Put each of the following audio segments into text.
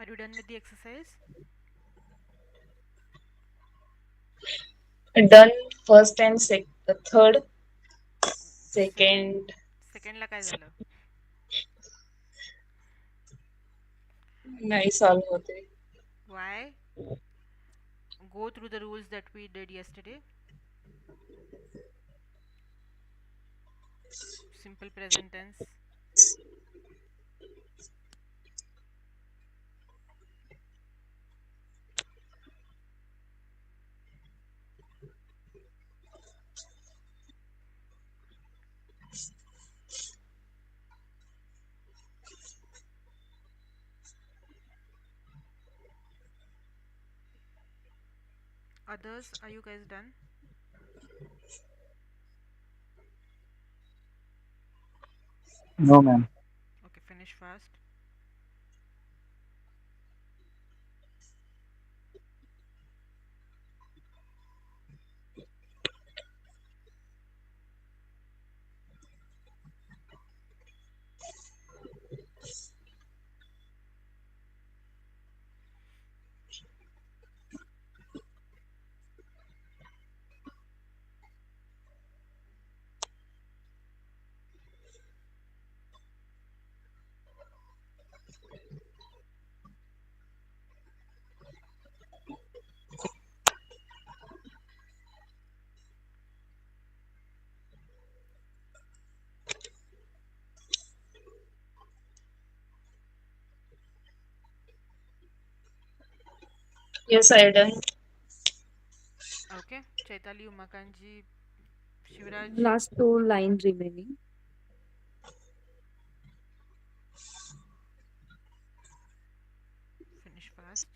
Are you done with the exercise? Done first and third, Second, second. secondला काय झालं? नाही solve होते. Why? Go through the rules that we did yesterday. Simple present tense. Others, are you guys done? No, ma'am. Okay, finish fast. Yes, I done. Okay, Chaitali, Umakanji, Shivraj, Last two line remaining. finish fast.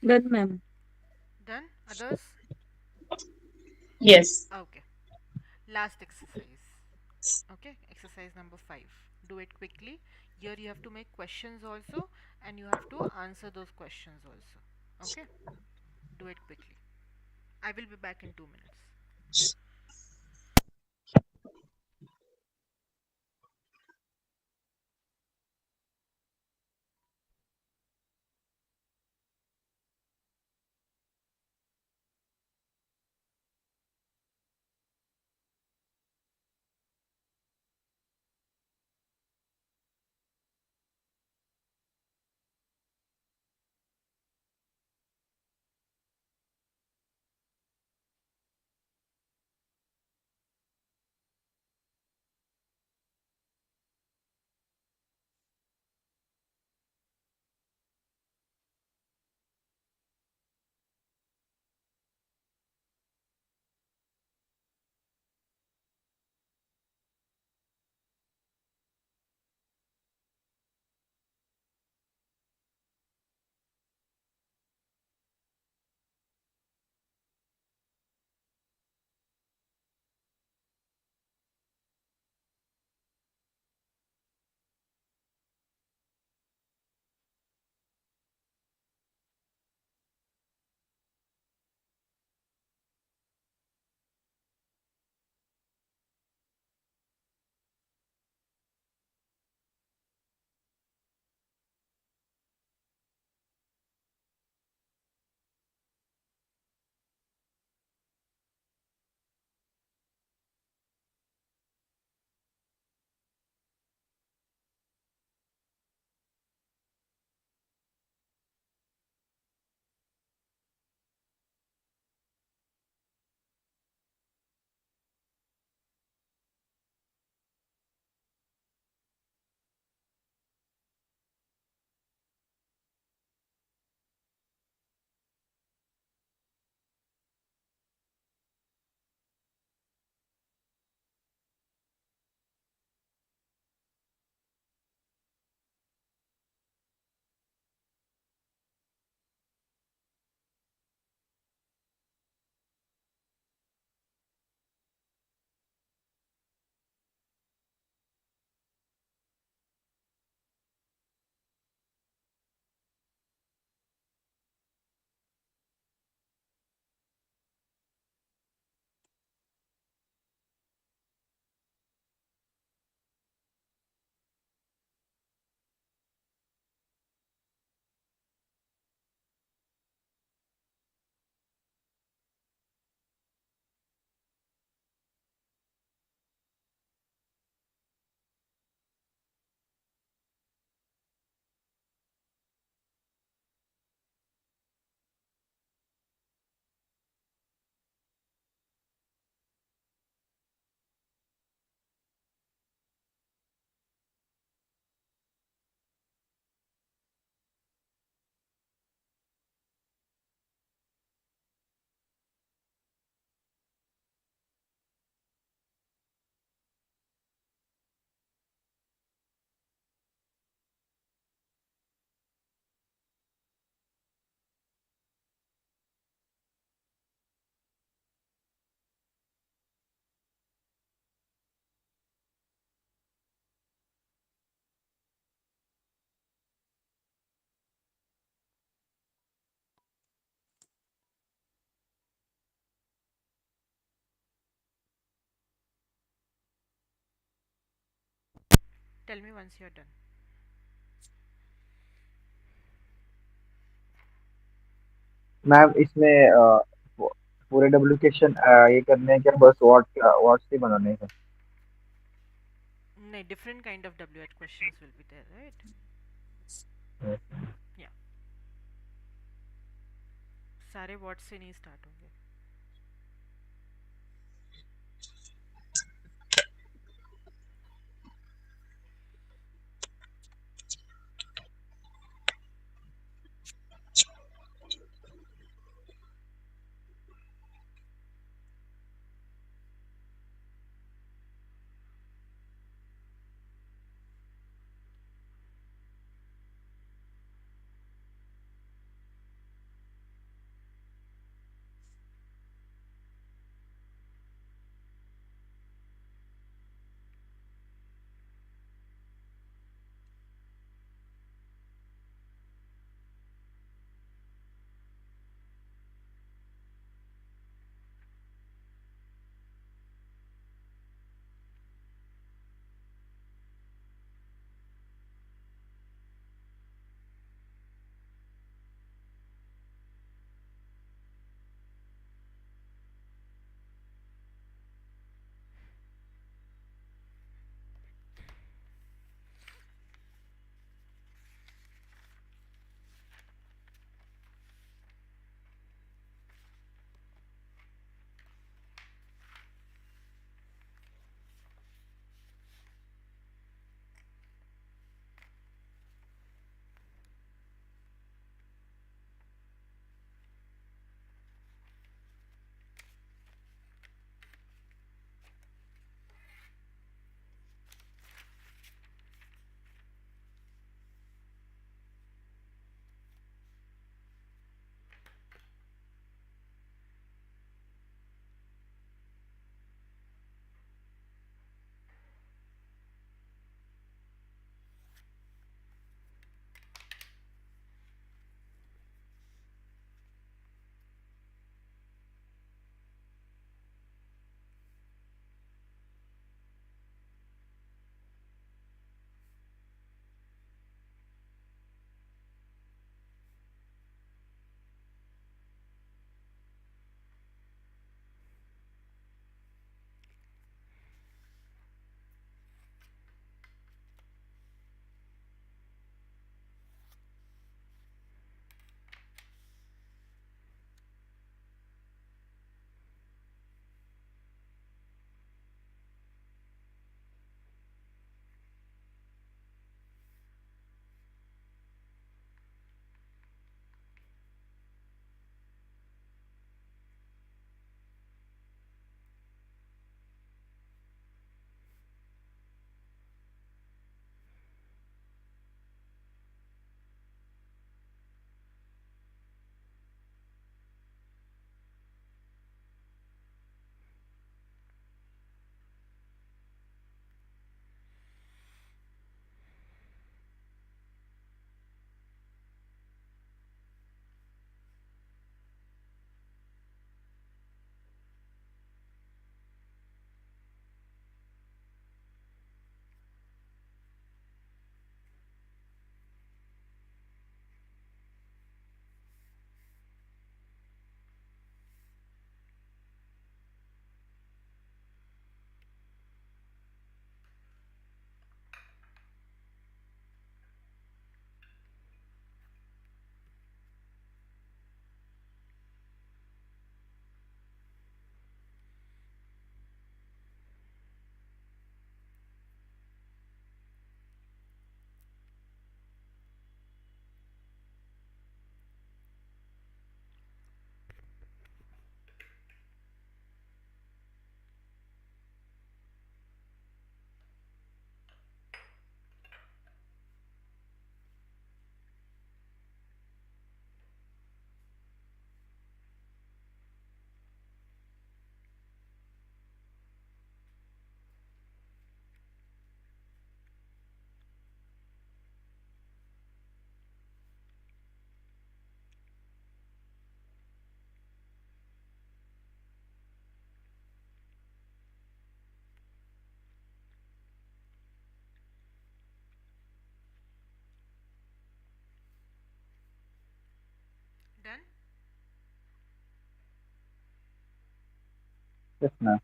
Done, ma'am. Done? Others? Yes. Okay. Last exercise. Okay, exercise number 5. Do it quickly. Here you have to make questions also and you have to answer those questions also. Okay, do it quickly. I will be back in 2 minutes. Tell me once you're done. Ma'am इसमें पूरे duplication ये करने हैं क्या, बस what से बनाने हैं? No, different kind of WH questions will be there, right? Yeah. सारे what से नहीं start होंगे. Yes, ma'am.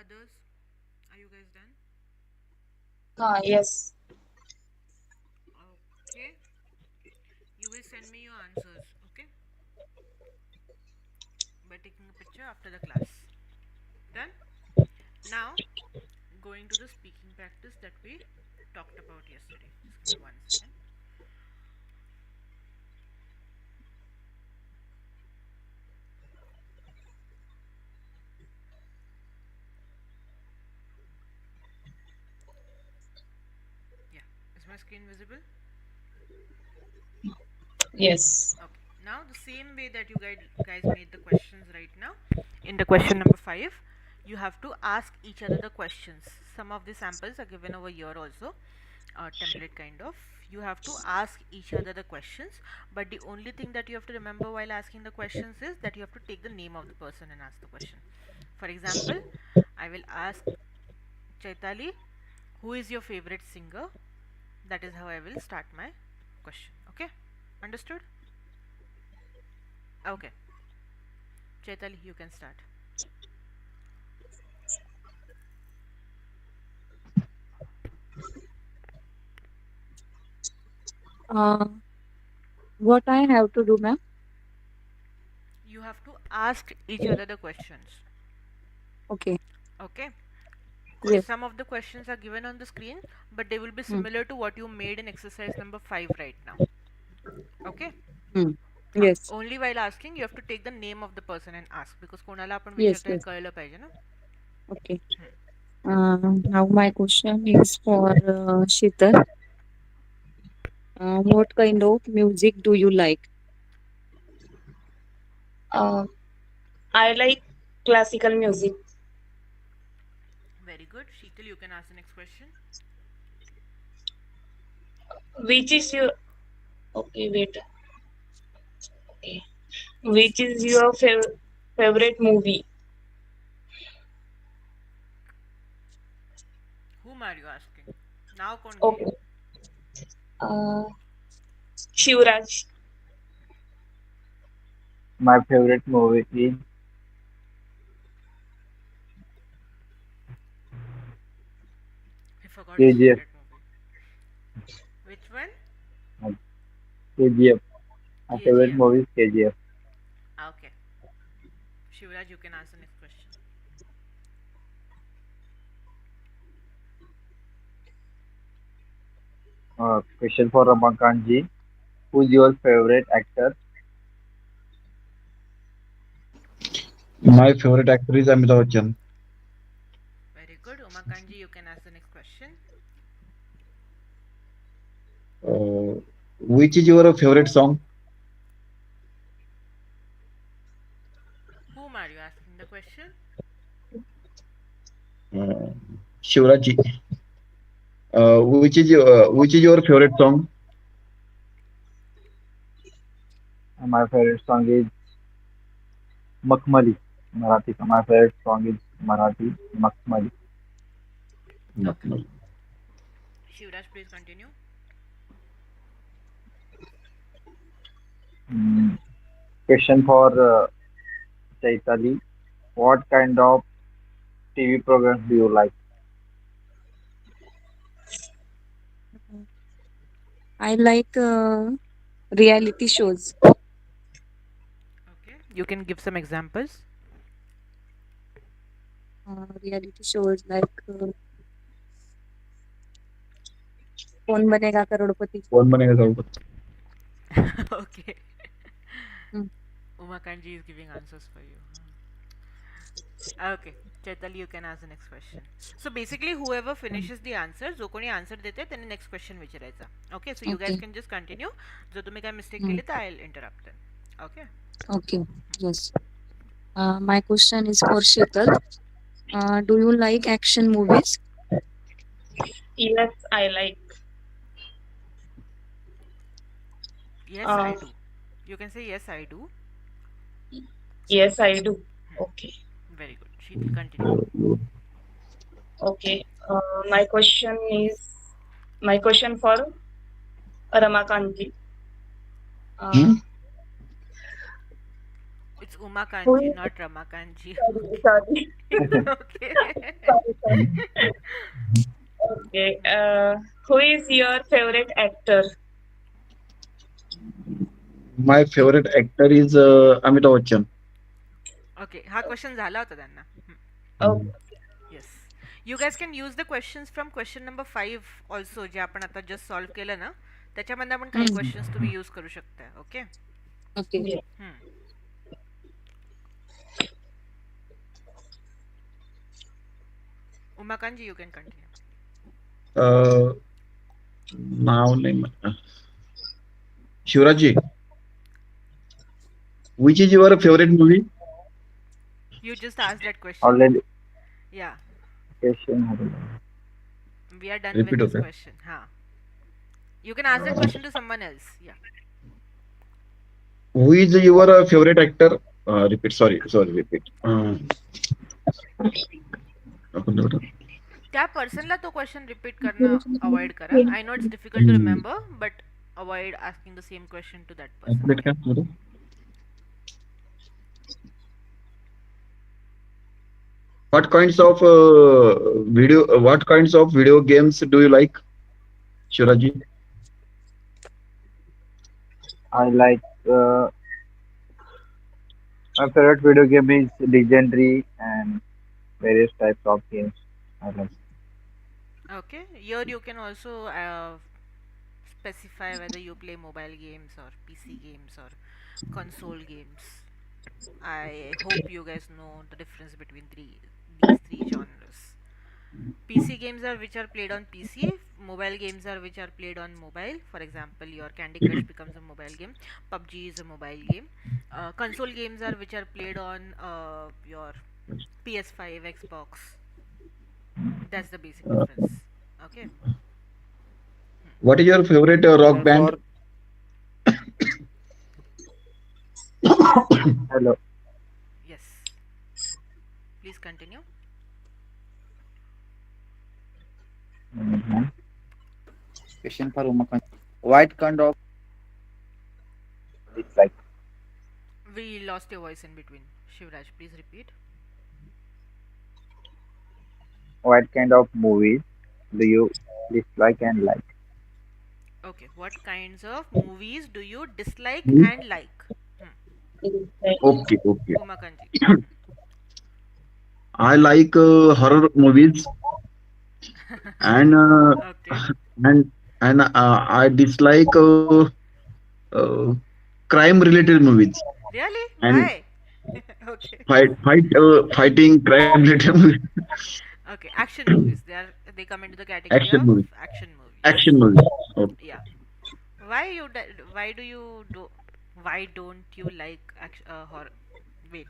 Others, are you guys done? Yes. Okay. You will send me your answers, okay? By taking a picture after the class. Done? Now, going to the speaking practice that we talked about yesterday. Just give me 1 second. Yeah. Is my screen visible? Yes. Okay. Now, the same way that you guys made the questions right now, in the question number 5, you have to ask each other the questions. Some of the samples are given over here also, template kind of. You have to ask each other the questions, but the only thing that you have to remember while asking the questions is that you have to take the name of the person and ask the question. For example, I will ask Chaitali, who is your favorite singer? That is how I will start my question. Okay? Understood? Okay. Chaitali, you can start. Uh, what I have to do, ma'am? You have to ask each other the questions. Okay. Okay? Yes. Some of the questions are given on the screen, but they will be Hmm. similar to what you made in exercise number 5 right now. Okay? Hmm. हाँ Yes. only while asking you have to take the name of the person and ask because कोणाला आपण Yes. विचारतोय Yes. कळलं पाहिजे ना. Okay. Now my question is for Sheetal. What kind of music do you like? Uh, I like classical music. Very good. Sheetal, you can ask the next question. Which is your okay? Wait. Okay. Which is your favorite movie? Whom are you asking? Now कौन Okay. घेईल? Uh, Shivraj. My favorite movie is He forgot his KGF. favorite movie. Which one? uh, KGF. My favorite KGF. movie is KGF. Okay. Shivraj, you can ask the next question. Question for Ramakant ji. Who's your favorite actor? My favorite actor is Amitabh Bachchan. Very good. Umakanji, you can ask the next question. Which is your favorite song? Whom are you asking the question? Uh, Shivraji. Which is your favorite song? My favorite song is Makmali. Marathi. My favorite song is Marathi Makmali. Okay. No. Shivraj, please continue. Mm, Question for Chaitali. What kind of TV programs do you like? I like reality shows. Okay. You can give some examples. Reality shows like कौन बनेगा करोड़पति. कौन बनेगा करोड़पति? Okay. Hmm. Umakanji is giving answers for you. Okay. Chaitali, you can ask the next question. So basically, whoever finishes the answer, जो कोणी answer देते त्यांनी next question विचारायचा. Okay, so you guys Okay. can just continue. जर तुम्ही काय mistake Hmm. केली तर I'll interrupt them. Okay. Okay. Yes. My question is for Sheetal. Do you like action movies? Yes, I like. Yes, I Uh, do. You can say yes, I do. yes, I do. Okay. Very good. Sheetal, continue. Okay. My question is my question for Ramakanti. Uh, Hmm? It's Uma Who Kanji, is not Rama Kanji. sorry, sorry, Okay. sorry. Okay. Who is your favorite actor? My favorite actor is Amitabh Bachchan. Okay. हा question झाला होता त्यांना. Oh, yes. You guess can use the questions from question number 5 also जे आपण आता just solve केलं ना त्याच्यामधनं पण काही Hmm. क्वेश्चन्स तुम्ही यूज करू शकता. Okay. Okay. yeah. Umakantji you can continue. Uh, नाव नाही Shivrajji, which is your favorite movie? You just asked that question. Already Yeah. Question We are done with Repeat this होते. question. Ha. You can ask that question to someone else. Yeah. Who is your favorite actor? Repeat. Sorry. Repeat. आपण तेवढं- त्या पर्सनला तो question repeat करणं avoid करा. I know it's difficult to hmm. Remember but avoid asking the same question to that person. Repeat okay. का? बरं. What kinds of video? What kinds of video games do you like, Shiraji? I like my favorite video game is Legendary and various types of games. I like. Okay. Here you can also specify whether you play mobile games or PC games or console games. I hope you guys know the difference between these three genres. PC games are which are played on PC, mobile games are which are played on mobile. For example, your Candy Crush becomes a mobile game, PUBG is a mobile game. Console games are which are played on your PS5, Xbox. That's the basic Uh, difference. Okay. what is your favorite rock band? For hello. Yes. Please continue. Mhm. Question for Umakant. What kind of dislike? We lost your voice in between. Shivraj, please repeat. What kind of movies do you dislike and like? Okay. What kinds of movies do you dislike Hmm? and like? Hmm. Okay. Umakanji. I like horror movies and Okay. and I dislike uh, crime-related movies Really? and Why? Okay. fighting crime-related movies. Okay. Action movies. They come into the category Action of movies. action movies. Action movies. Okay. Yeah. Why do you do why don't you like horror? Wait.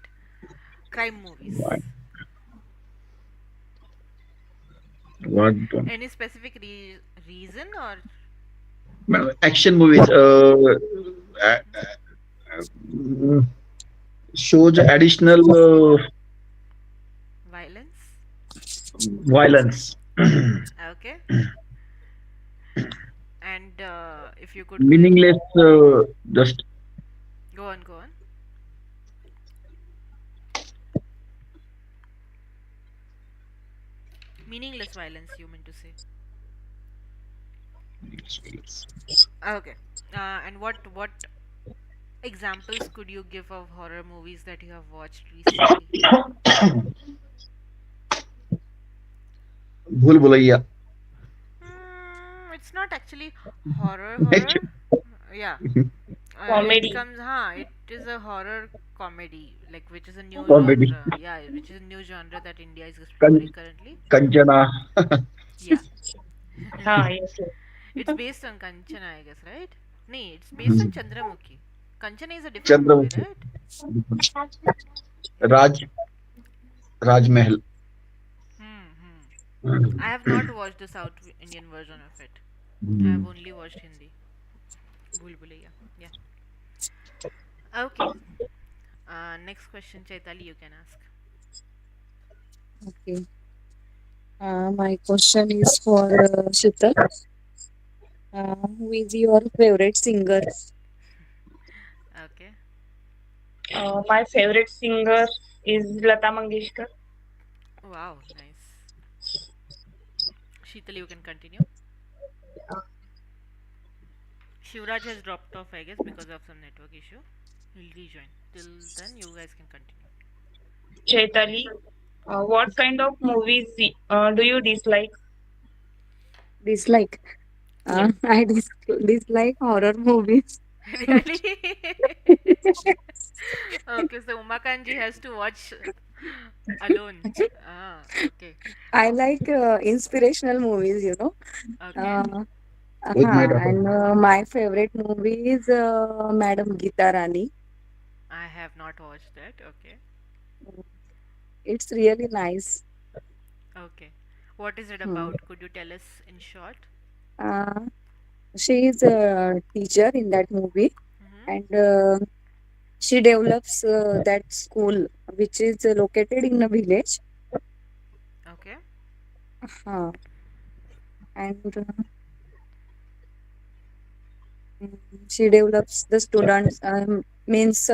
Crime movies. What? What? Any specific reason or Action movies uh, uh, shows additional violence? violence, Okay. And if you could give meaningless. Just go on. Meaningless violence you meant to say. Okay. And what examples could you give of horror movies that you have watched recently? भूल Bhulaiyaa. It's not actually horror. Yeah. It Comedy. comes, it is a horror comedy, like which is a new Comedy. genre. Yeah, which is a new genre that India is exploring Kan- currently. Kanchana. Yeah. Yes, yes. It's based on Kanchana, I guess, right? Nee, it's based on Chandramukhi. Kanchana is a different movie, Chandramukhi. right? Raj Raj Mahal. I have not watched the South Indian version of it. I have only watched Hindi. Bhul Bhulaiya. Yeah. Okay. Next question, Chaitali, you can ask. Okay. My question is for Sheetal. Who is your favorite singer? Okay. My favorite singer is Lata Mangeshkar. Wow, nice. Sheetal, you can continue. Shivraj has dropped off, I guess, because of some network issue. He'll rejoin. Till then, you guys can continue. Chaitali, what kind of movies do you dislike? Dislike. Yes. I dislike horror movies. Really? Okay, so Umakanji has to watch alone. Ah, okay. I like inspirational movies, Okay. Uh, with my daughter. and my favorite movie is Madam Geeta Rani. I have not watched that. Okay. It's really nice. Okay. What is it Hmm. about? Could you tell us in short? Uh, she is a teacher in that movie, Mm-hmm. and she develops that school, which is located in a village. Okay. Uh, and she develops the students, means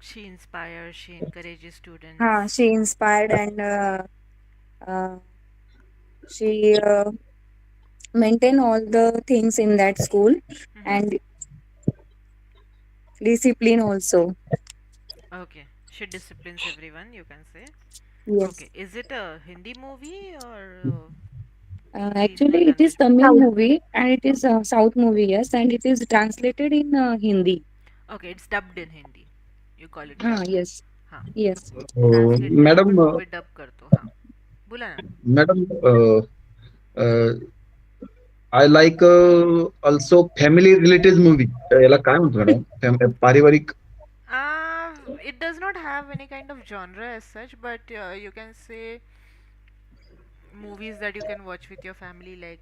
She inspires, she encourages students. she inspired, and uh, she maintain all the things in that school, Mm-hmm. and discipline also. Okay. She disciplines everyone, you can say. Yes. Okay. Is it a Hindi movie or regional Actually, it is language movie? Tamil movie, and it is South movie, yes, and it is translated in Hindi. Okay, it's dubbed in Hindi. You call it dubbed. Yes, हाँ. yes. Translated Madam, but movie dub कर दो हाँ. बोला ना. madam, uh, I like also family related movie. याला काय म्हणतो madam? पारिवारिक. It does not have any kind of genre as such, but you can say movies that you can watch with your family, like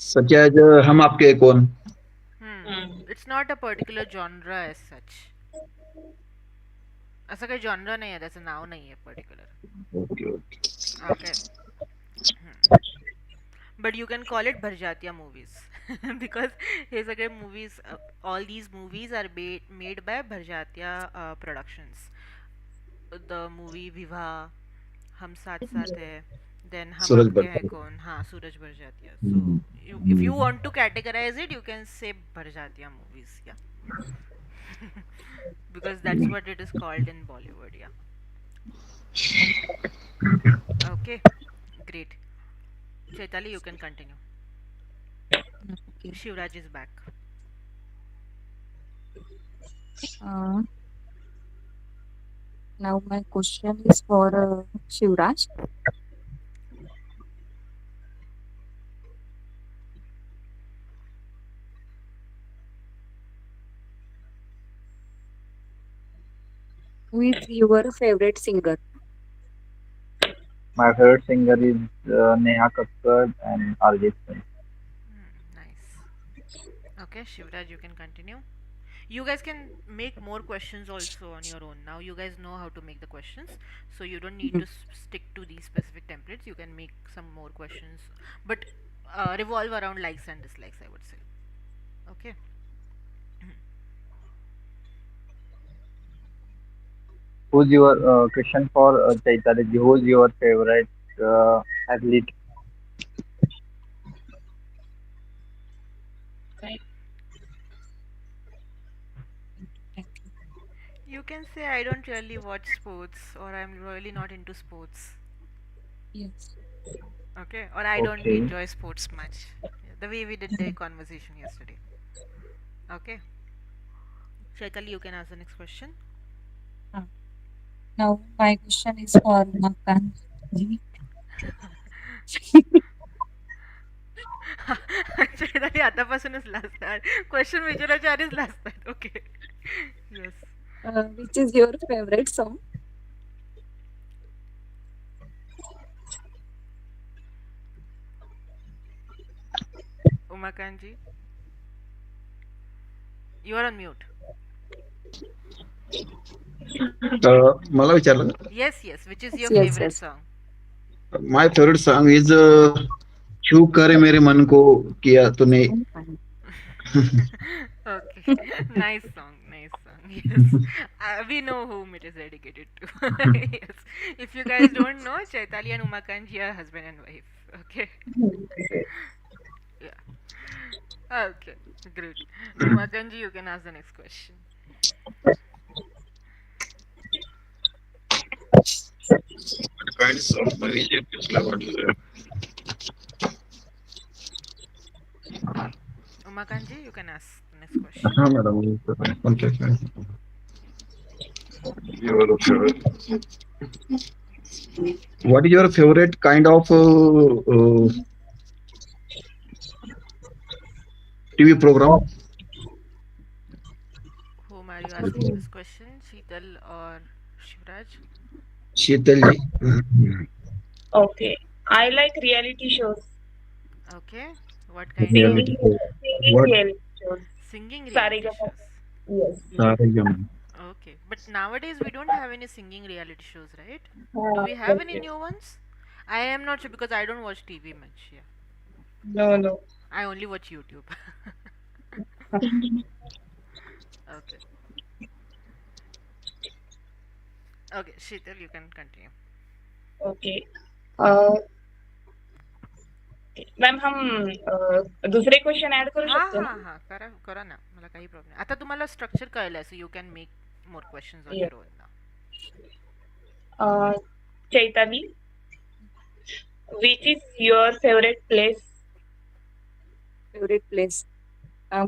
Such as हम आपके हैं कौन. hmm, it's not a particular genre as such. असं काही genre नाही आहे, त्याचं नाव नाही आहे particular. Okay, okay. Okay. But you can call it Bharjatiya movies because हे सगळे movies, all these movies are made by Bharjatiya Productions. The movie Viva, हम साथ साथ है, then हम सूरज आपके हैं बड़का. कौन, हाँ सूरज Barjatya. So hmm, if you hmm. want to categorize it, you can say Bharjatiya movies, yeah. Because that's what it is called in Bollywood, yeah. Okay, great. Chaitali, you can continue. Okay. Shivraj is back. Uh, Now my question is for Shivraj. Who is your favorite singer? My favorite singer is Neha Kakkar and Arjit Singh. Nice. Okay, Shivraj, you can continue. You guys can make more questions also on your own. Now you guys know how to make the questions, so you don't need Mhm. to stick to these specific templates. You can make some more questions, but revolve around likes and dislikes, I would say. Okay. Who's your question for Chaitanya? Who's your favorite athlete? Thank you. You can say I don't really watch sports, or I'm really not into sports. Yes. Okay, or I don't Okay. enjoy sports much. Yeah, the way we did the conversation yesterday. Okay, Shaikali, you can ask the next question. Uh, Now my question is for Makan ji. Shaikali, आतापासूनच लाजतात. Question विचारायच्या आधीच लाजतात. Okay. Yes. Which is your favorite song? Umakanji, you are on mute. मला विचारलं. Yes, yes. Which is Yes, your yes, favorite yes. song? My favorite song is छू करे मेरे मन को किया तूने. I'm fine. Okay, nice song, nice song. Yes, we know whom it is dedicated to. Yes, if you guys don't know, Chaitali and Umakanji are husband and wife. Okay, yeah. Okay, great. Umakanji, you can ask the next question. Kinds of Malaysian what is there? Umakanji, you can ask the next question. हाँ madam कौन कैसे हैं? Your favorite. What is your favorite kind of TV program? Whom are you asking this question, Sheetal or Shivraj? Sheetal ji. Okay. I like reality shows. Okay, what kind of Singing Reality show. singing What? reality shows. singing reality Sarigama. shows? Yes. सारे जम. Okay, but nowadays we don't have any singing reality shows, right? Do we have Yes, any yes. new ones? I am not sure because I don't watch TV much. Yeah, No, no. I only watch YouTube. Okay, okay, Sheetal, you can continue. Okay. Ma'am हम दुसरे question add करू हा शकतो हा ना? हा करा करा ना मला काही प्रॉब्लेम आता तुम्हाला स्ट्रक्चर कळलं so you can make more questions on Yes. Your own now Chaitali, which is your favorite place? Favorite place.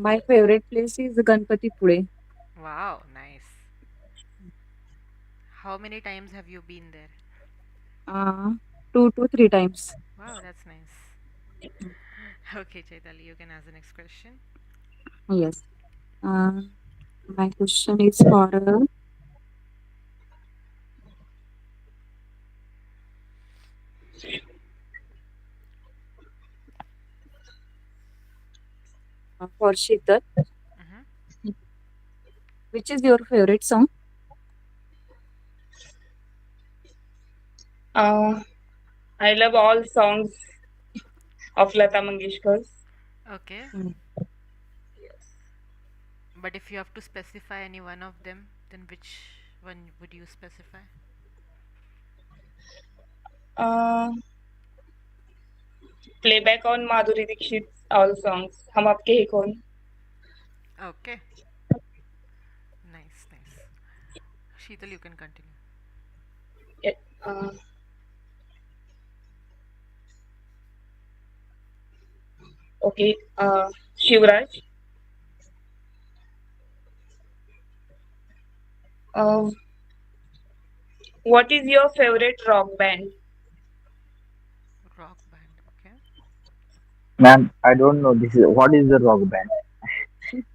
My favorite place is Ganpatipule. Wow nice how many times have you been there Uh, 2 to 3 times. Wow that's nice okay Chaitali you can ask the next question Yes. Uh, my question is for Sheetal. Which is your favorite song? I love all songs of Lata Mangeshkar. Okay Mm. but if you have to specify any one of them then which one would you specify Uh, Playback on Madhuri Dixit's all songs. हम आपके ही कौन? okay nice nice Sheetal you can continue Yeah. Okay. Shivraj, uh, what is your favorite rock band? rock band okay Ma'am, I don't know this is what is the rock band.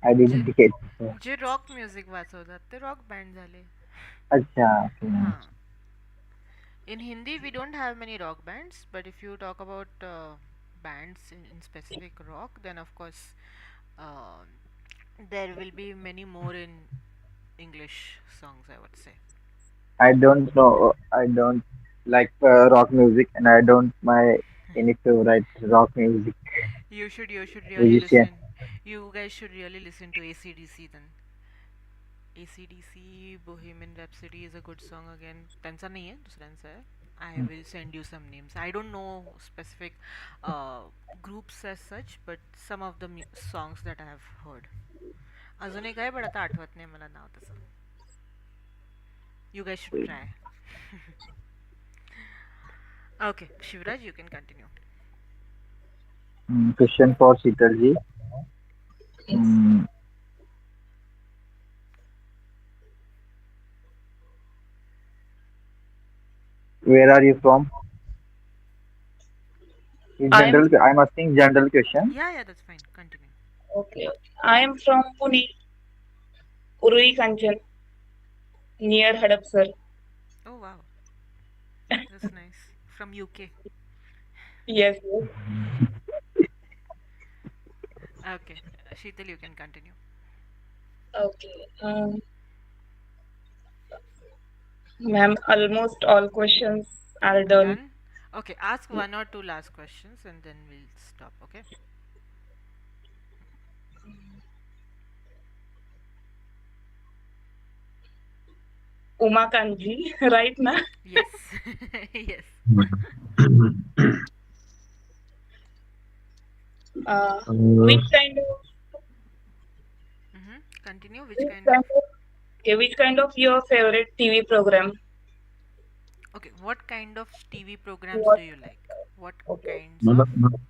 I J didn't get. J rock music वाजवतात ते rock band झाले अच्छा. Okay, हां ma'am. in Hindi we don't have many rock bands but if you talk about bands in specific rock then of course uh, there will be many more in English songs I would say I don't know. I don't like rock music, and I don't my any favorite rock music you should really musician. listen you guys should really listen to ACDC then ACDC Bohemian Rhapsody is a good song again त्यांचा नाही आहे दुसऱ्यांचा आहे I will send you some names. I don't know specific uh, groups as such, but some of the songs that I have heard. अजून एक आहे but आता आठवत नाही मला नाव तसं. You guys should try. Okay, Shivraj, you can continue. Question for Sheetalji. Yes. Where are you from? In I'm general, I'm asking general question. Yeah, that's fine. Continue. okay. I am from Pune, Urui Kanchan, near Hadapsar. Oh wow, that's nice. From UK. Yes, yes. Okay, Sheetal, you can continue. Okay. Ma'am, almost all questions are done. Done? Okay, ask one or two last questions and then we'll stop. Okay. Uma Kanji, right now? Yes. Yes. Which uh, kind of Continue. Which which kind of? kind of okay, which kind of your favorite TV program? Okay, what kind of TV programs do What? you like? What Okay. kinds of मतलब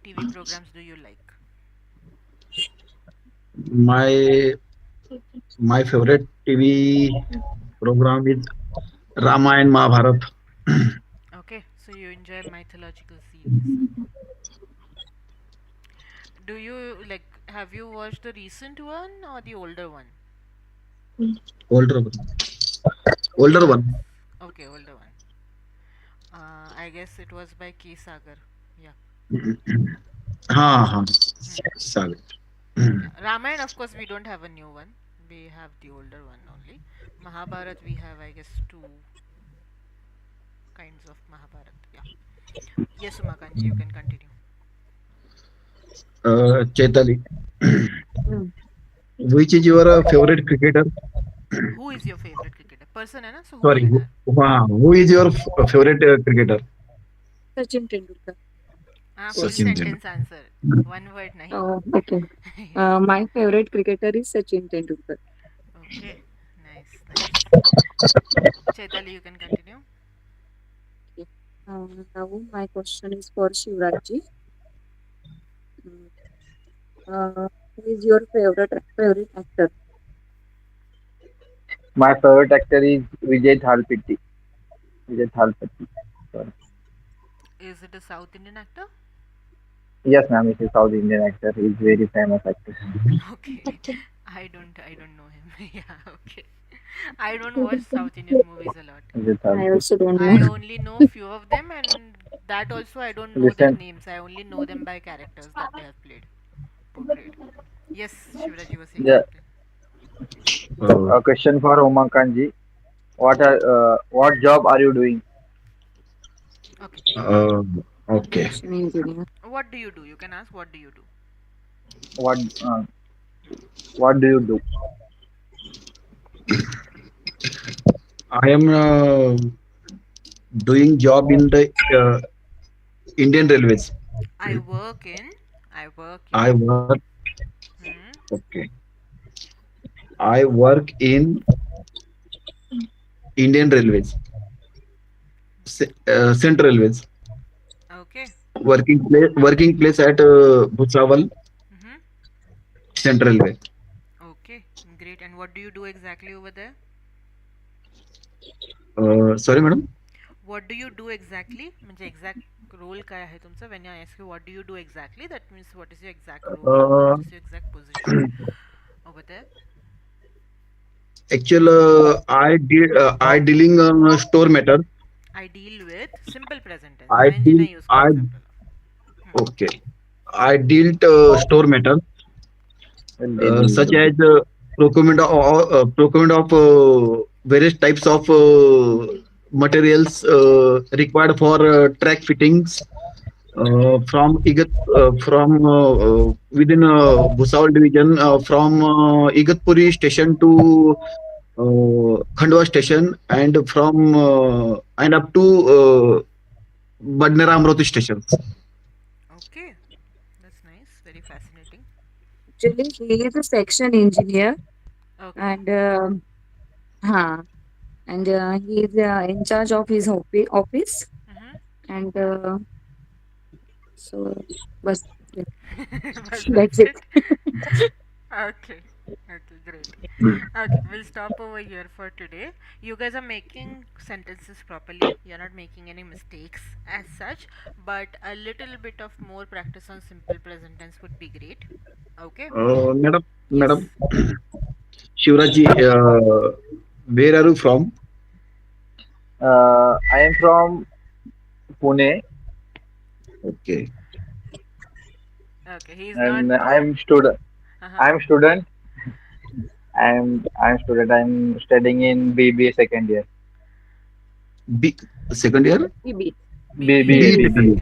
TV programs do you like? my my favorite TV program is Rama and Mahabharat. Okay, so you enjoy mythological series. Do you like have you watched the recent one or the older one? Older one. Older Older. one. Okay, older one. I guess it was by K Sagar. Yeah. हाँ हाँ Hmm. Sagar. Yeah. Ramayana, of course, we don't have a new one. We have the older one only. Mahabharat, we have, I guess, two kinds of Mahabharat. Yeah. Yes, Umakanji, you can continue. Chaitali, Hmm. which is your favorite cricketer? Who is your favorite cricketer? Person है ना? So who Sorry, लेना है? who is your favorite cricketer? Sachin Tendulkar. हाँ, full Sachin sentence Tendulkar. answer. One word नहीं. Oh, okay. My favorite cricketer is Sachin Tendulkar. Okay. Nice, nice. Chaitali, you can continue. Okay. Now my question is for Shivrajji. Mm, who is your favorite actor? My favorite actor is Vijay Thalpatti. Vijay Thalpatti. Sorry. Is it a South Indian actor? Yes, ma'am. He's a South Indian actor. He's very famous actor. Okay. I don't know him. Yeah, okay. I don't watch South Indian movies a lot. Vijay I Thalpatti. also don't know. I only know few of them, and that also I don't know their Listen, names. I only know them by characters that they have portrayed. Yes, Shivraj, you were saying the something. Uh, a question for Omakanji. What job are you doing? Okay. uh, okay. Production engineer. What do you do? You can ask what do you do? What uh, what do you do? I am doing job in the Indian Railways. I work in. I work I in. work. Hmm. Okay. I work in Indian Railways, Central Railways. Okay. Working place at Bhusawal Mm-hmm. Central Railway. Okay. Great. And what do you do exactly over there? Sorry, madam. What do you do exactly? म्हणजे exact role काय आहे तुमचा? When I ask you what do you do exactly, that means what is your exact role or Uh, what is your exact position over there? Actually, I dealing store matter. I deal with simple present tense. I ING deal na use karo I example. Hmm. okay. I dealt store matter such as procurement of various types of materials required for track fittings Mm-hmm. from from within Bhusawal division from Igatpuri station to Khandwa station and from and up to Badnera Amroti stations. Okay. That's nice. Very fascinating. Actually, he is a section engineer, Okay. and huh, and he is in charge of his office, and so, bas, yeah, Was that's that's it. it? Okay. Okay, great. Okay, we'll stop over here for today. You guys are making sentences properly. You're not making any mistakes as such, but a little bit of more practice on simple present tense would be great. Okay? Madam, Yes. Shivraji, where are you from? I am from Pune, Okay. Okay. Okay, he is not. and I'm student. Uh-huh. I'm student. I'm student. I'm studying in BBA second year. Second year? EB. BBA. BBA.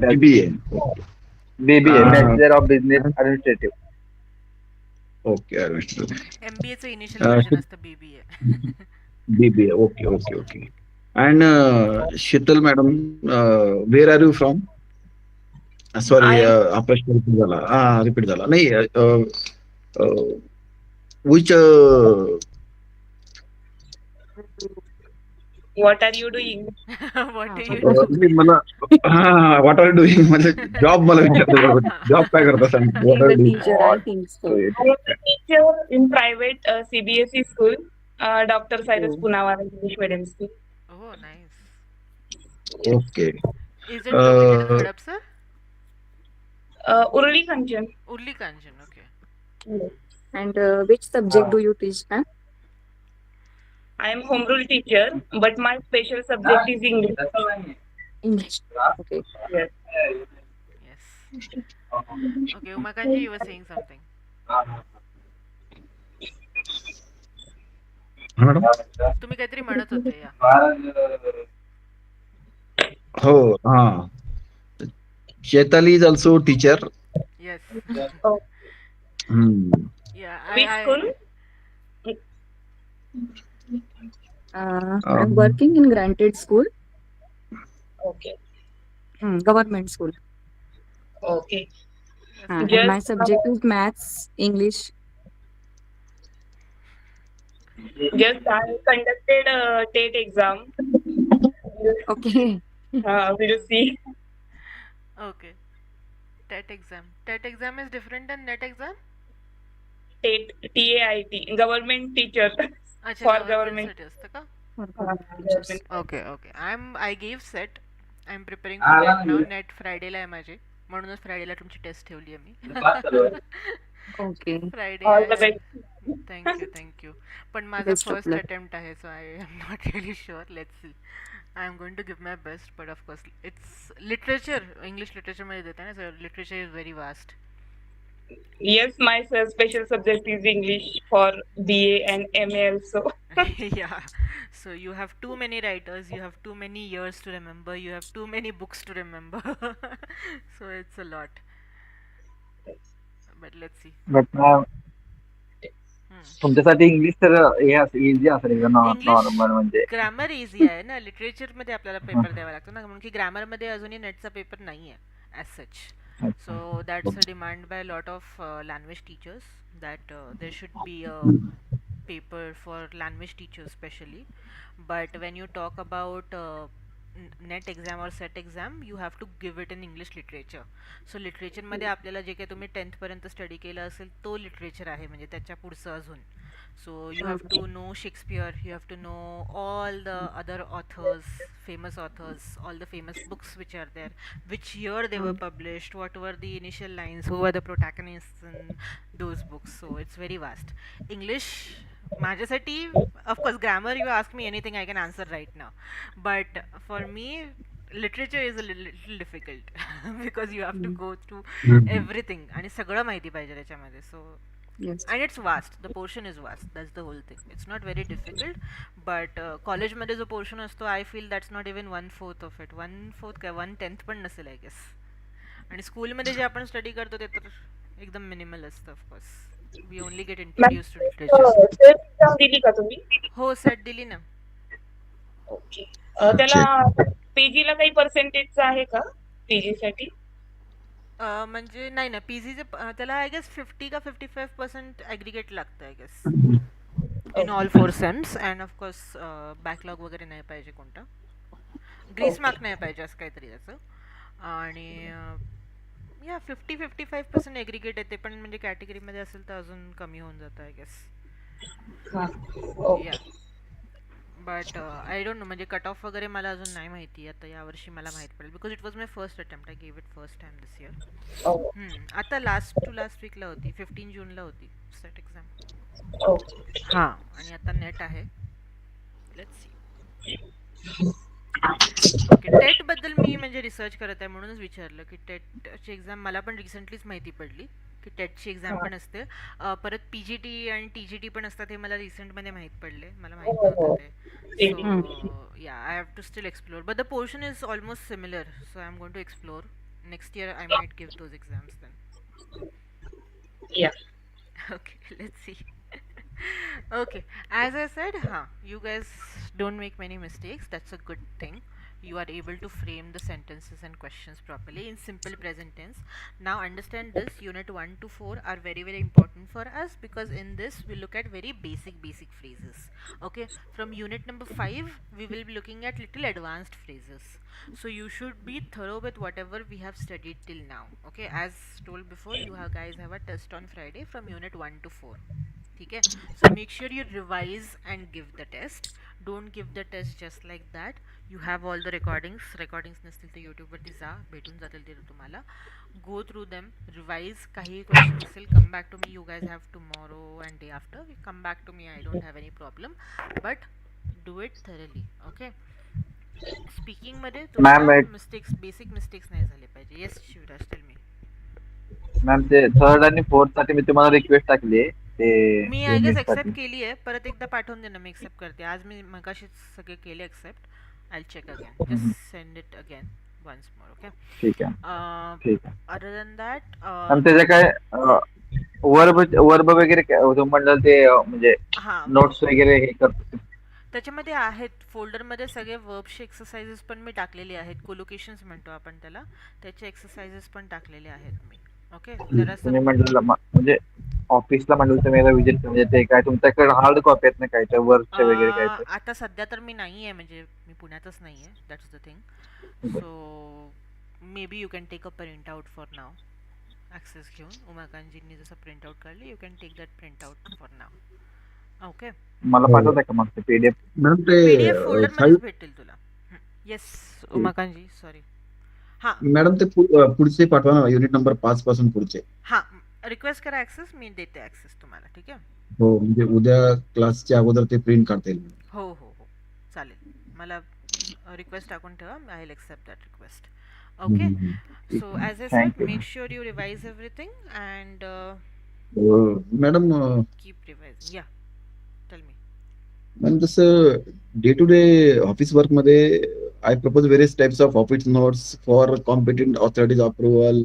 BBA. Okay. BBA, Uh, Bachelor of Business Administrative. okay, understood. MBAचं initial version असतं BBA. BBA. Okay, okay, okay. And Sheetal madam, where are you from? Sorry, I am हा प्रश्न repeat झाला. Repeat झाला. नाही, which what are you doing? What do What you are do? नाही मला what are doing म्हणजे job मला विचारतो. जॉब काय करता सांग. What Being are a doing. teacher, I What think do so. you I am a teacher in private CBSE school, Dr. Cyrus Oh, Punawar English Medium School. Oh, nice. Okay. Is it located in Hadapsar? Urli Kanchan. Urli Kanchan, okay. and which subject do you teach, ma'am? I am home rule teacher, but my special subject is English. English. Okay. Yes. Yes. Okay, Umakanji, you were saying something. हा madam. तुम्ही काहीतरी म्हणत होते या. हो. हा. Shetal is also teacher. Yes. Oh, Hmm. Yeah, which I school? I'm Um, working in granted school, Okay. government school, Okay. yes, and my Just subject is maths, English. just I conducted a TET exam. Okay. We'll see. okay. TET exam. TET exam is different than net exam? TET, TAIT, government teacher अच्छा, for government government. साठी असतं का? For government teachers. Okay, okay. I gave set. I'm preparing for net now. Net फ्रायडेला आहे माझी. म्हणूनच फ्रायडेला तुमची test ठेवली आहे मी. Okay. फ्रायडे All the आहे. best. थँक्यू. पण माझा Best of first luck. Attempt आहे, so I am not really sure. Let's see. I am going to give my best, but of course it's literature, English लिटरेचरमध्ये देते ना, so literature is very vast. Yes, my special subject is English for BA and MA also. Yeah, so you have too many writers, you have too many years to remember, you have too many books to remember. So it's a lot, but let's see. but ma'am, hmm. तुमच्यासाठी English तर हे easy असेल का English normal म्हणजे grammar easy आहे ना, लिटरेचरमध्ये आपल्याला paper द्यावा लागतो ना, म्हणून की ग्रामरमध्ये अजूनही नेटचा पेपर नाही आहे ॲज सच. अच्छा. So that's a demand by a lot of language teachers that there should be a paper for language teachers especially. But when you talk about net exam or set exam, you have to give it in English literature. So literature मध्ये आपल्याला जे काही तुम्ही 10th पर्यंत study केलं असेल तो literature आहे, म्हणजे त्याच्या पुढचं अजून. So you have to know Shakespeare, you have to know all the other authors, famous authors, all the famous books which are there, which year they were published, what were the initial lines, who were the protagonists in those books. So it's very vast. English, माझ्यासाठी, of course, grammar, you ask me anything I can answer right now, but for me literature is a little difficult because you have to go through everything आणि सगळं माहिती पाहिजे त्याच्यामध्ये. So Yes. and it's vast, the portion is vast, that's the whole thing. It's not very difficult, but कॉलेजमध्ये जो portion असतो, I feel that's not even 1/4 of it. 1/4 काय 1/10 पण नसेल आय गेस. आणि स्कूलमध्ये जे आपण स्टडी करतो ते तर एकदम मिनिमल असतं. Of course we only get ma'am, introduce to literature. SET exam दिली का तुम्ही? हो, सेट दिली ना. ओके. त्याला पीजी ला काही पर्सेंटेज आहे का पीजी साठी? म्हणजे नाही ना, पीजीचे त्याला आय गेस 50 का 55% ॲग्रिगेट लागतं I guess in all 4 sems. And of course backlog वगैरे नाही पाहिजे कोणता, ग्रीस मार्क नाही पाहिजे असं काहीतरी त्याचं. आणि या 50-55% ॲग्रिगेट येते, पण म्हणजे कॅटेगरीमध्ये असेल तर अजून कमी होऊन जातं आय गेस. या बट आय डोंट नो, म्हणजे कट ऑफ वगैरे मला अजून नाही माहिती. आता यावर्षी मला माहीत पडेल, because it was my first attempt. I gave it first time this year. आता लास्ट वीकला होती, 15 जूनला होती सेट एक्झाम. हां, आणि आता नेट आहे. Let's see. ओके, टेटबद्दल मी म्हणजे रिसर्च करत आहे म्हणूनच विचारलं की टेटची एक्झाम मला पण रिसेंटलीच माहिती पडली की टेटची एक्झाम पण असते. परत PGT आणि TGT पण असतात, हे मला रिसेंटमध्ये माहीत पडले, मला माहीत नव्हतं ते. Really. Hmm. So yeah, I have to still explore. But the portion is almost similar, so I'm going to explore. Next year I might give those exams then. Yeah. Okay, let's see. Okay, as I said, you guys don't make many mistakes. That's a good thing. You are able to frame the sentences and questions properly in simple present tense. Now, understand this unit 1 to 4 are very, very important for us because in this we look at very basic phrases. Okay, from unit number 5, we will be looking at little advanced phrases. So, you should be thorough with whatever we have studied till now. Okay, as told before, you have guys have a test on Friday from unit 1 to 4. ठीक है so make sure you revise and give the test. Don't give the test just like that. You have all the recordings नसतील तर यूट्यूबवरती जा भेटून जातील ते तुम्हाला. Go through them, revise. काही questions असेल come back to me. You guys have tomorrow and day after. Come back to me, I don't have any problem, but do it thoroughly. Okay, speaking मध्ये ma'am तुमच्या एक mistakes basic mistakes नाही झाले पाहिजे. Yes Shivraj tell me. Ma'am ते third आणि fourth साठी मी तुम्हाला रिक्वेस्ट टाकली आहे ते मी आय गेस युनिट साठी. एक्सेप्ट केली आहे. परत एकदा पाठवून दे ना, मी एक्सेप्ट करते. आज मी मगाशीच सगळे केले accept. I check again. Hmm, just send it again once more. Okay. ठीक आहे ठीक आहे. अदर दॅन दॅट आणि त्याचे काय वर्ब वर्ब वगैरे तुम्ही म्हणलं ते म्हणजे हां, नोट्स वगैरे हे करतो. त्याच्यामध्ये आहेत फोल्डरमध्ये सगळे वर्बचे एक्सरसाइजेस पण मी टाकलेले आहेत. कोलोकेशन्स म्हणतो आपण त्याला. त्याचे एक्सरसाइजेस पण टाकलेले आहेत मी. ओके. देर आर तुम्ही सम. म्हटलं म्हणजे ऑफिसला म्हटलं तुम्ही विजिट म्हणजे ते काय तुमच्याकडे हार्ड कॉपी आहेत ना काय ते वर्कचे वगैरे काय ते. आता सध्या तर मी नाही आहे, म्हणजे मी पुण्यातच नाही आहे. That's the thing. So may be you can take a print out for now. Access घेऊन उमाकांतजींनी जसं प्रिंट आउट काढली, you can take that print out for now. Okay. मला पाठवता का मग ते पीडीएफ. मॅडम ते पी डी एफ फोल्डरमध्येच फाईल भेटतील तुला. Yes Umakantji, sorry. हां मॅडम ते पुढचे पाठवा ना युनिट नंबर 5 पासून पुढचे. हां, रिक्वेस्ट करा ॲक्सेस, मी देते ॲक्सेस तुम्हाला. ठीक आहे. हो म्हणजे उद्या क्लासच्या अगोदर ते प्रिंट काढता येईल. हो हो हो, चालेल. मला रिक्वेस्ट टाकून ठेवा. I will accept that request. Hmm, okay. Hmm. ठीक सो आहे. As I said, thank you. Make sure you revise everything and madam keep revising. Yeah, tell me. Ma'am जसं डे टू डे ऑफिस वर्कमध्ये I propose various types of office notes for competent authorities approval,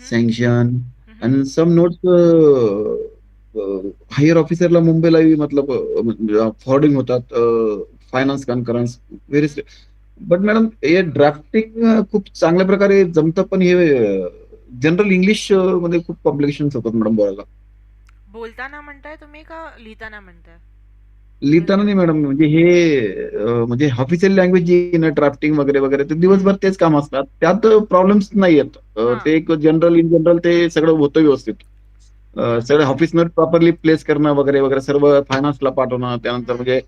sanction and some notes higher ऑफिसरला मुंबईला मतलब forwarding होतात finance conference various. But madam हे drafting खूप चांगल्या प्रकारे जमतं पण हे जनरल इंग्लिश मध्ये खूप कॉम्प्लिकेशन्स होतात मॅडम बोलायला. बोलताना म्हणताय तुम्ही का लिहिताना म्हणताय? लिहिताना नाही मॅडम म्हणजे हे म्हणजे ऑफिशियल लँग्वेज जी आहे ना ड्राफ्टिंग वगैरे वगैरे ते दिवसभर तेच काम असतात त्यात प्रॉब्लेम्स नाही येत. हां. ते एक जनरल इन जनरल ते सगळं होतं व्यवस्थित. या. सगळे ऑफिस नोट प्रॉपरली प्लेस करणं वगैरे वगैरे सर्व फायनान्सला पाठवणं त्यानंतर म्हणजे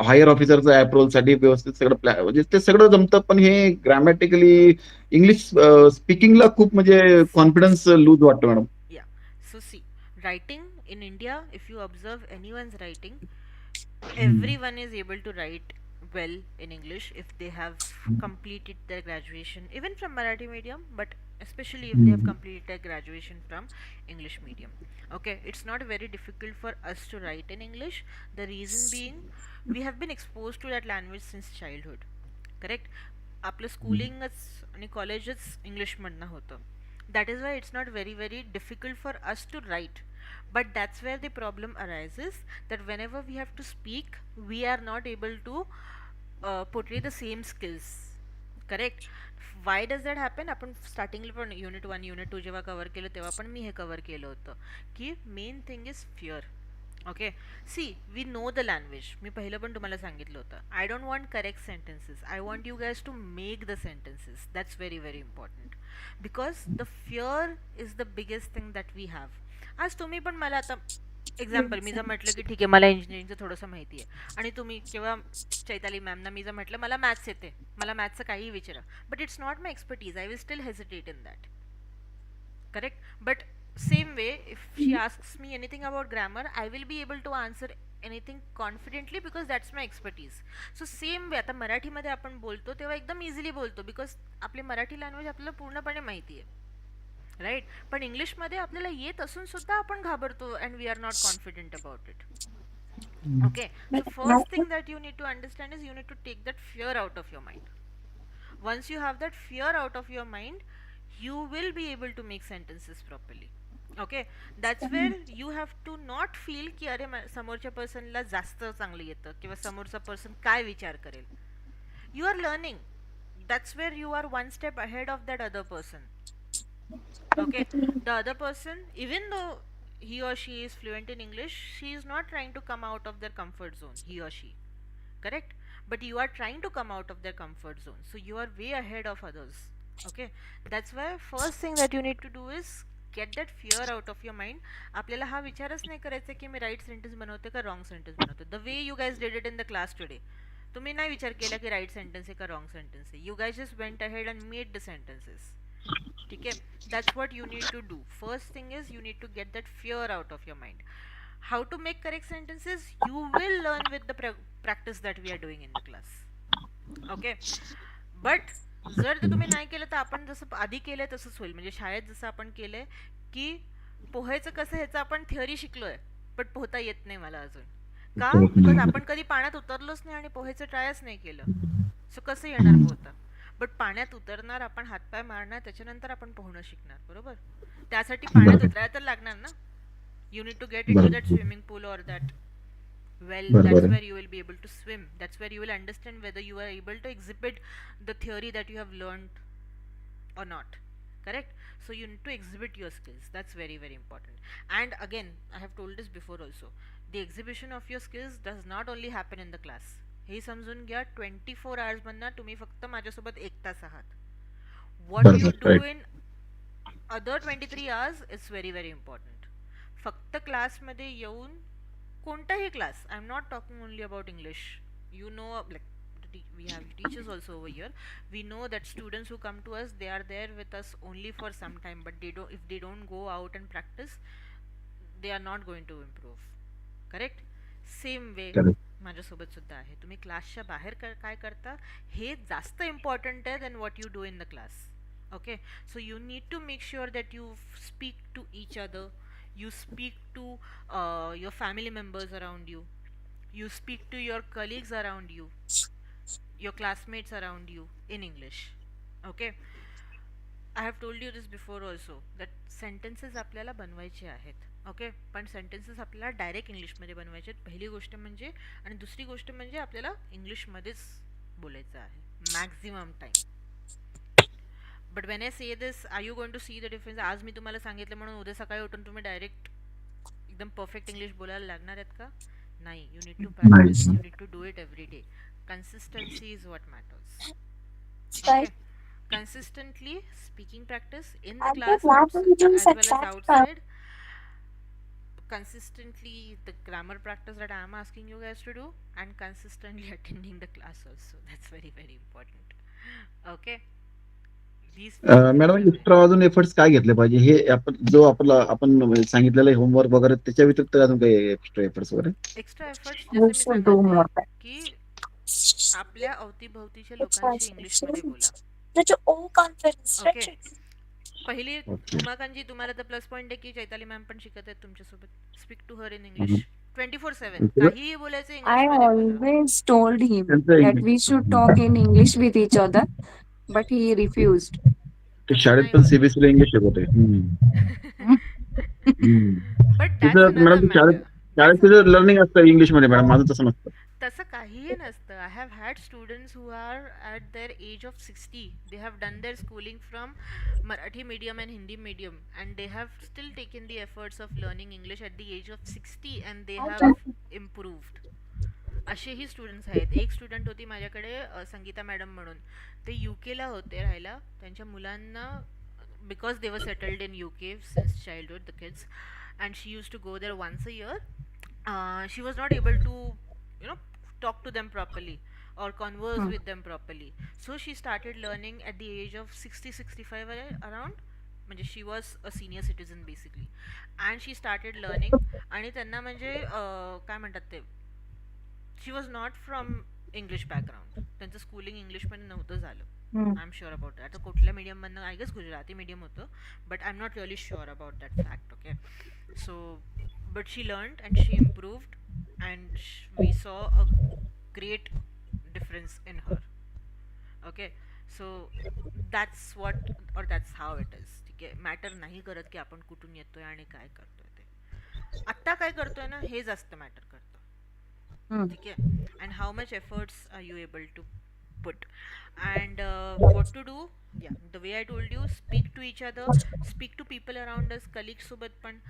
हायर ऑफिसरचं अप्रुव्हल साठी व्यवस्थित सगळं म्हणजे ते सगळं जमतं पण हे ग्रॅमॅटिकली इंग्लिश स्पीकिंगला खूप म्हणजे कॉन्फिडन्स लूज वाटतं madam. Yeah. So see, writing in India, if you observe anyone's writing, everyone is able to write well in English if they have completed their graduation, even from Marathi medium, but especially if they have completed their graduation from English medium. Okay, it's not very difficult for us to write in English. The reason being, we have been exposed to that language since childhood. Correct. आपलं स्कूलिंगच आणि कॉलेजच इंग्लिशमधनं होतं. That is why it's not very very difficult for us to write. But that's where the problem arises that whenever we have to speak we are not able to portray the same skills. Correct. Why does that happen? आपण स्टार्टिंगला पण unit 1 unit 2 जेव्हा cover केलं तेव्हा पण मी हे cover केलं होतं की main thing is fear. Okay. See, we know the language. मी पहिलं पण तुम्हाला सांगितलं होतं. I don't want correct sentences. I want you guys to make the sentences. That's very very important because the fear is the biggest thing that we have. आज तुम्ही पण मला आता एक्झाम्पल मी जर म्हटलं की ठीक आहे मला इंजिनिअरिंगचं थोडंसं माहिती आहे आणि तुम्ही किंवा चैताली मॅमना मी जर म्हटलं मला मॅथ्स येते, मला मॅथ्सचं काहीही विचारा, but it's not my expertise. I will still hesitate in that. Correct. But same way, if she asks me anything about grammar, I will be able to answer anything confidently because that's my expertise. So same way, आता मराठीमध्ये आपण बोलतो तेव्हा एकदम easily बोलतो because आपली Marathi language आपल्याला पूर्णपणे माहिती आहे. राईट. पण इंग्लिशमध्ये आपल्याला येत असून सुद्धा आपण घाबरतो and we are not confident about it. Okay, so But first thing that you need to understand is you need to take that fear out of your mind. Once you have that fear out of your mind, you will be able to make sentences properly. Okay, that's where you have to not feel की अरे समोरच्या पर्सनला जास्त चांगलं येतं किंवा समोरचा person काय विचार करेल. You are learning. That's where you are one step ahead of that other person. Okay, the other person, even though he or she is fluent in English, she is not trying to come out of their comfort zone, he or she, correct? But you are trying to come out of their comfort zone, so you are way ahead of others. Okay, that's why first thing that you need to do is get that fear out of your mind. आपल्याला हा विचारच नाही करायचा की मी right sentence बनवते का wrong sentence बनवते. The way you guys did it in the class today, तुम्ही नाही विचार केला की राईट सेंटेन्स आहे का रॉंग सेंटेन्स आहे. You guys just went ahead and made the sentences. ठीक है, that's what you need to do. First thing is you need to get that fear out of your mind. How to make correct sentences, you will learn with the practice that we are doing in the class. Okay, but जर ते तुम्ही नाही केलं तर आपण जसं आधी केलंय तसंच होईल. म्हणजे शाळेत जसं आपण केलंय की पोहायचं कसं ह्याचं आपण थिअरी शिकलोय, पण पोहता येत नाही मला अजून. का? बिकॉज आपण कधी पाण्यात उतरलोच नाही आणि पोहायचं ट्रायच नाही केलं. सो कसं येणार पोहता. बट पाण्यात उतरणार, आपण हातपाय मारणार, त्याच्यानंतर आपण पोहणं शिकणार. बरोबर, त्यासाठी पाण्यात उतरायला तर लागणार ना. You need to get into that swimming pool और that well, that's where you will be able to swim. That's where you will understand whether you are able to exhibit the theory that you have learned or not. Correct? So you need to exhibit your skills. That's very very important. And again, I have told this before also, the exhibition of your skills does not only happen in the class. हे समजून घ्या, 24 hours मधनं तुम्ही फक्त माझ्यासोबत 1 तास आहात. What you do in other 23 hours is very very important. फक्त क्लासमध्ये येऊन कोणताही class, I am not talking only about English. You know, like we have teachers also over here. We know that students who come to us, they are there with us only for some time, but they don't, if they don't go out and practice, they are not going to improve. Correct? Same way माझ्यासोबत सुद्धा आहे. तुम्ही क्लासच्या बाहेर काय करता हे जास्त important आहे than what you do in the class. Okay, so you need to make sure that you speak to each other, you speak to your family members around you, you speak to your colleagues around you, your classmates around you in English. Okay, I have told you this before also that sentences आपल्याला बनवायचे आहेत. Okay, पण sentences आपल्याला direct इंग्लिशमध्ये बनवायचे आहेत पहिली गोष्ट म्हणजे. आणि दुसरी गोष्ट म्हणजे आपल्याला इंग्लिशमध्येच बोलायचं आहे maximum time. But when I say this, are you going to see the difference? आज मी तुम्हाला सांगितलं म्हणून उद्या सकाळी उठून तुम्ही डायरेक्ट एकदम परफेक्ट इंग्लिश बोलायला लागणार आहेत का? नाही. You need to practise, you need to do it every day. Consistency is what matters. Okay, consistently speaking practice in the class as well as outside. Consistently the grammar practice that I am asking you guys to do, and consistently attending the class also. That's very very important. Okay, these madam extra अजून efforts काय घेतले पाहिजे? हे आपण जो आपण सांगितलेलं homework वगैरे त्याच्या व्यतिरिक्त अजून काही एक्स्ट्रा एफर्ट्स वगैरे? एक्स्ट्रा एफर्ट्स जसे मी सांगितले की आपल्या अवतीभवतीच्या लोकांशी इंग्लिशमध्ये बोला. ओके, पहिली उमाकांजी तुम्हाला तर प्लस पॉइंट आहे की चैताली मॅम पण शिकत आहेत तुमच्यासोबत. Speak to her in English 24/7. काहीही बोलायचं I इंग्लिशमध्ये बोला. always told him that we should talk in English with each other, but he refused. ते तसं शाळेत नाही पण होत. सीबीएसईला इंग्लिश शिकवते. But that's another madam matter. शाळेत तिथं लर्निंग असतं इंग्लिशमध्ये मॅडम, माझं तसं नसतं. तसं काहीही नसतं. I have had students who are at their age of 60. They have done their schooling from Marathi medium and Hindi medium, and they have still taken the efforts of learning English at the age of 60 and they have improved. असेही students आहेत. एक student होती माझ्याकडे, Sangeeta madam म्हणून. ते युकेला होते राहायला. त्यांच्या मुलांना, because they were settled in UK since childhood the kids, and she used to go there once a year. She was not able to, talk to them properly or converse with them properly. So she started learning at the age of 60-65 around. म्हणजे she was a senior citizen basically, and she started learning. आणि त्यांना म्हणजे काय म्हणतात ते, she was not from English background. त्यांचं schooling इंग्लिशमध्ये नव्हतं झालं. I am sure about that. आता कुठल्या मीडियममधनं, आय गेस गुजराती मीडियम होतं, but I am not really sure about that fact. Okay, so but she learned and she improved, and we saw a great difference in her. Okay, so that's what, or that's how it is. ठीक आहे, matter नाही करत की आपण कुठून येतोय आणि काय करतोय ते. आत्ता काय करतोय ना हे जास्त मॅटर करतं. Hmm. ठीक आहे, and how much efforts are you able to put, and what to do. Yeah, the way I told you, speak to each other, speak to people around us, colleagues सोबत पण.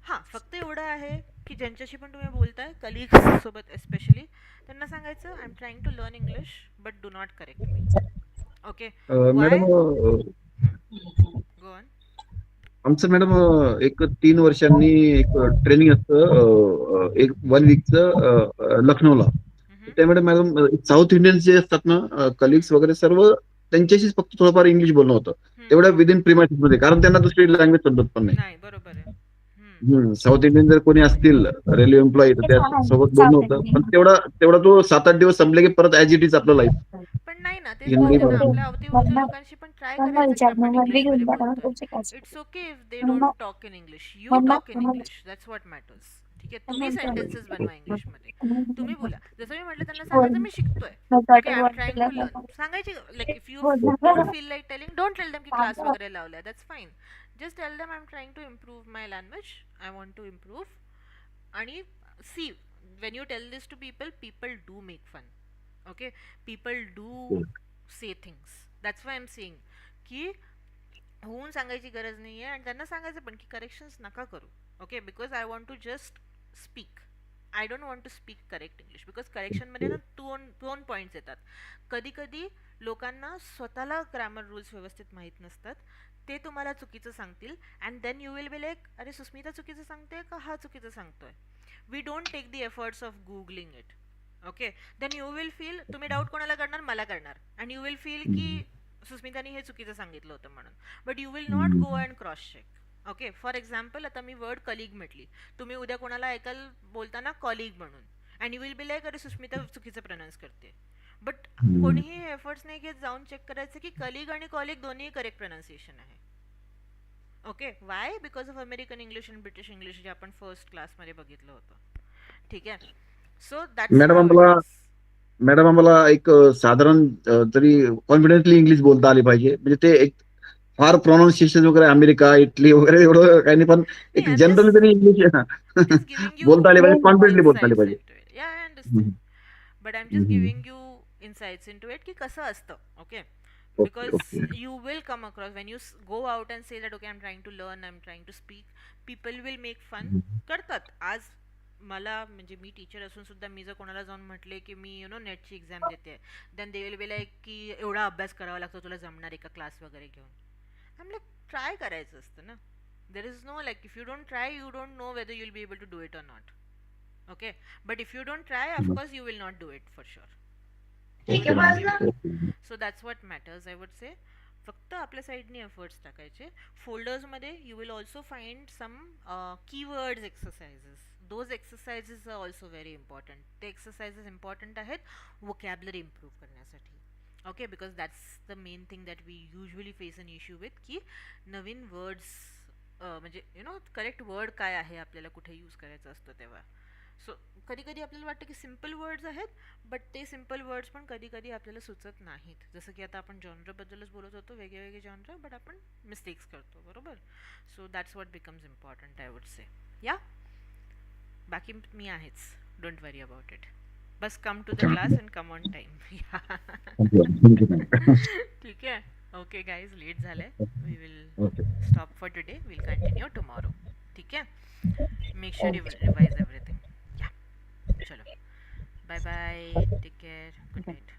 हां, फक्त एवढं आहे की ज्यांच्याशी पण तुम्ही बोलताय कलिग्स सोबत एस्पेशली, त्यांना सांगायचं I am trying to learn English but do not correct me. Okay, madam, why. Go on. आमचं मॅडम एक 3 वर्षांनी एक ट्रेनिंग असतं, एक 1 वीकचं लखनौला. त्यामध्ये मॅडम साऊथ इंडियन्स जे असतात ना, कलिग्स वगैरे सर्व त्यांच्याशीच फक्त थोडंफार इंग्लिश बोलणं होतं. तेवढ्या विदिन प्रिमायसिस मध्ये, कारण त्यांना दुसरी लँग्वेज समजत पण नाही. नाही, बरोबर आहे. साऊथ इंडियन जर कोणी असतील रेल्वे एम्प्लॉई, तर त्या सोबत बोलणं होतं. पण तेवढा तेवढा तो 7-8 दिवस संपले की परत ॲज इट इज आपलं लाईफ पण नाही ना, तेच हिंदी बोलते ना, मराठी. आपल्या अवतीभोवतीच्या लोकांशी पण ट्राय करायचं की आपण इंग्लिशमध्ये बोलतोय. It's okay if they don't talk in English, you talk in English, that's what matters. ठीक आहे, तुम्ही सेंटेन्सेस बनवा इंग्लिशमध्ये, तुम्ही बोला. जसं मी म्हटलं, त्यांना सांगायचं मी शिकतोय. Okay, I am trying to learn. सांगायची, like if you don't feel like telling, don't tell them की क्लास वगैरे लावलाय, that's fine. Just tell them I am trying to improve my language, I want to improve. आणि see, when you tell this to people, people do make fun. Okay, people do say things. That's why I'm saying की होऊन सांगायची गरज नाही आहे, आणि त्यांना सांगायचं पण की करेक्शन्स नका करू. Okay, because I want to just speak, I don't want to speak correct English. Because करेक्शनमध्ये ना दोन पॉईंट्स येतात. कधी कधी लोकांना स्वतःला ग्रामर रूल्स व्यवस्थित माहीत नसतात, ते तुम्हाला चुकीचं सांगतील, and then you will be like, अरे सुस्मिता चुकीचं सांगते का हा चुकीचं सांगतोय. We don't take the efforts of googling it. Okay, then you will feel, तुम्ही डाऊट कोणाला करणार, मला करणार, अँड यू विल फील की सुस्मितानी हे चुकीचं सांगितलं होतं म्हणून. But you will not go and cross check. Okay, for example, आता मी वर्ड कलिग म्हटली, तुम्ही उद्या कोणाला ऐकाल बोलताना कॉलिग म्हणून, and you will be like, अरे सुस्मिता चुकीचं प्रोनाऊन्स करते. बट कोणीही एफर्ट्स नाही घेत जाऊन चेक करायचं की कलिग आणि कॉलिग दोन्ही करेक्ट प्रोनाऊन्सिएशन आहे. Okay, why? Because of American English and British English जे आपण फर्स्ट क्लासमध्ये बघितलं होतं. ठीक आहे, so that's madam how it आम्हाला इज. मॅडम आम्हाला एक साधारण तरी कॉन्फिडेंटली इंग्लिश बोलता आली पाहिजे. म्हणजे ते एक फार प्रोनाऊन्सिएशन वगैरे अमेरिका, इटली वगैरे एवढं काही नाही, पण नाही, एक जनरली तरी इंग्लिश just giving you बोलता आली पाहिजे, कॉन्फिडेंटली बोलता आली insights पाहिजे. into it. Yeah, I understand. But I'm just giving you insights into it की कसं असतं. Okay, okay because okay. you will come across when you go out and say that okay, I'm trying to learn, I'm trying to speak, people will make fun. करतात. आज मला, म्हणजे मी teacher असून सुद्धा मी जर कोणाला जाऊन म्हटले की मी नेटची एक्झाम देते, then they will be like की एवढा अभ्यास करावा लागतो, तुला जमणार आहे का क्लास वगैरे घेऊन. आय लाईक, ट्राय करायचं असतं ना. there is no, like, if you don't try you don't know whether you'll be able to do it or not. Okay, but if you don't try, of course you will not do it for sure. So that's what matters, I would say. फक्त आपल्या साईडने efforts टाकायचे. फोल्डर्समध्ये you will also find some keywords exercises. Those exercises are also very important. ते exercises important आहेत vocabulary improve करण्यासाठी. Okay, because that's the main thing that we usually face an issue with, की नवीन words, म्हणजे correct word काय आहे आपल्याला कुठे यूज करायचं असतं तेव्हा. सो कधी कधी आपल्याला वाटतं की सिम्पल वर्ड्स आहेत, बट ते सिम्पल वर्ड्स पण कधी कधी आपल्याला सुचत नाहीत. जसं की आता आपण जॉनरबद्दलच बोलत होतो, वेगळे वेगळे जॉनर, बट आपण मिस्टेक्स करतो, बरोबर. So that's what becomes important, I would say. या, बाकी मी आहेच, डोंट वरी अबाउट इट. बस come to the class and come on time. ठीक आहे. ओके गाईज, लेट झालंय. We will stop for today, will continue tomorrow. ठीक आहे, make sure you revise everything. Yeah, चलो, bye bye, take care, good night.